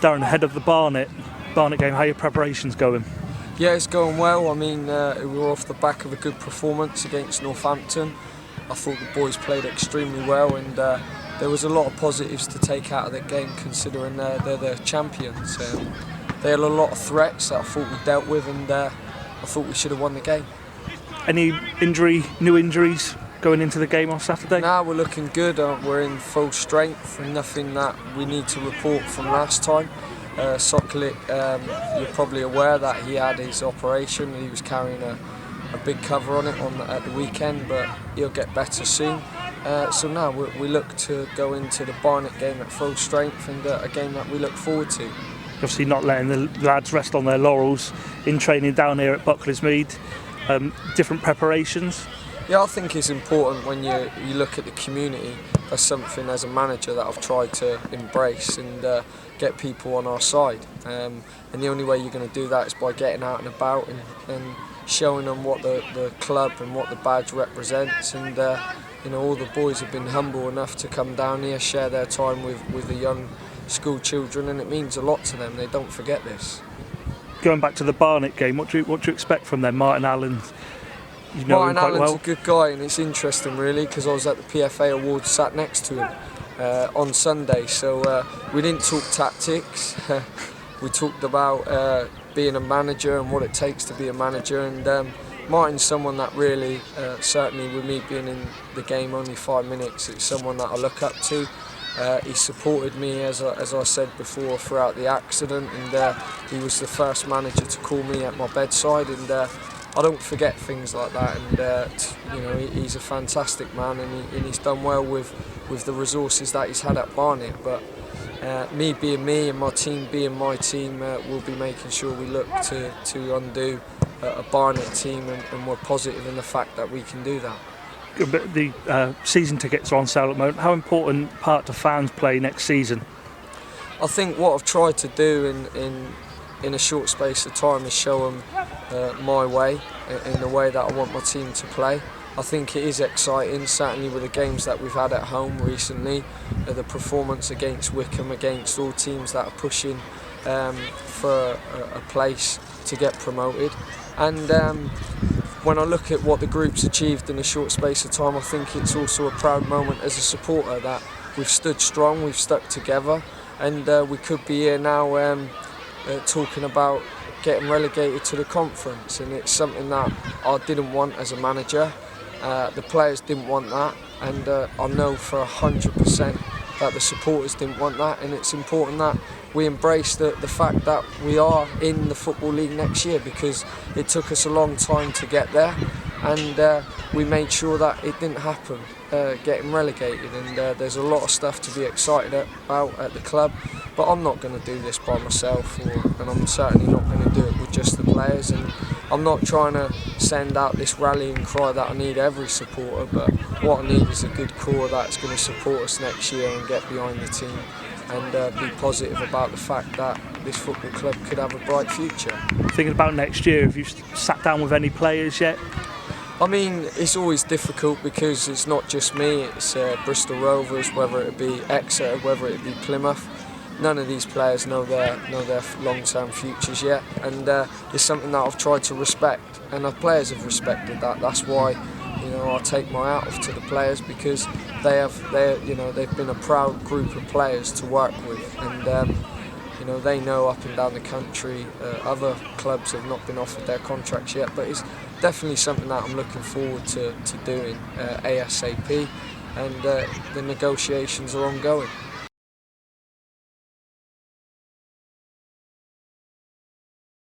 Darren, ahead of the Barnet game, how are your preparations going? Yeah, it's going well. I mean, we were off the back of a good performance against Northampton. I thought the boys played extremely well, and there was a lot of positives to take out of that game, considering they're the champions. They had a lot of threats that I thought we dealt with, and I thought we should have won the game. Any new injuries going into the game on Saturday? Now we're looking good. We're in full strength, and nothing that we need to report from last time. Soklik, you're probably aware that he had his operation. He was carrying a big cover on it at the weekend, but he'll get better soon. So now we look to go into the Barnet game at full strength, and a game that we look forward to. Obviously not letting the lads rest on their laurels in training down here at Bucklersmead. Different preparations. Yeah, I think it's important when you look at the community. That's something as a manager that I've tried to embrace and get people on our side. And the only way you're going to do that is by getting out and about and showing them what the club and what the badge represents. And all the boys have been humble enough to come down here, share their time with the young school children, and it means a lot to them. They don't forget this. Going back to the Barnet game, what do you expect from them? Martin Allen, you know him quite Allen's well. a good guy, and it's interesting really because I was at the PFA Awards sat next to him on Sunday, so we didn't talk tactics. We talked about being a manager and what it takes to be a manager, and Martin's someone that really, certainly with me being in the game only 5 minutes, it's someone that I look up to. He supported me, as I said before, throughout the accident, and he was the first manager to call me at my bedside, and I don't forget things like that. And he's a fantastic man, and he's done well with the resources that he's had at Barnet. But me being me and my team being my team, we'll be making sure we look to undo a Barnet team, and we're positive in the fact that we can do that. The season tickets are on sale at the moment. How important part do fans play next season? I think what I've tried to do in a short space of time is show them my way, in the way that I want my team to play. I think it is exciting, certainly with the games that we've had at home recently, the performance against Wickham, against all teams that are pushing for a place to get promoted. And when I look at what the group's achieved in a short space of time, I think it's also a proud moment as a supporter that we've stood strong, we've stuck together, and we could be here now talking about getting relegated to the conference, and it's something that I didn't want as a manager. The players didn't want that, and I know for 100% that the supporters didn't want that, and it's important that we embrace the fact that we are in the Football League next year, because it took us a long time to get there, and we made sure that it didn't happen, getting relegated, and there's a lot of stuff to be excited about at the club, but I'm not going to do this by myself, and I'm certainly not going to do it with just the players, and I'm not trying to send out this rallying cry that I need every supporter, but what I need is a good core that's going to support us next year and get behind the team, and be positive about the fact that this football club could have a bright future. Thinking about next year, have you sat down with any players yet? I mean, it's always difficult because it's not just me, it's Bristol Rovers, whether it be Exeter, whether it be Plymouth. None of these players know their long-term futures yet, and it's something that I've tried to respect, and the players have respected that. That's why I take my hat off to the players, because they've been a proud group of players to work with, and they know up and down the country other clubs have not been offered their contracts yet, but it's definitely something that I'm looking forward to doing ASAP, and the negotiations are ongoing.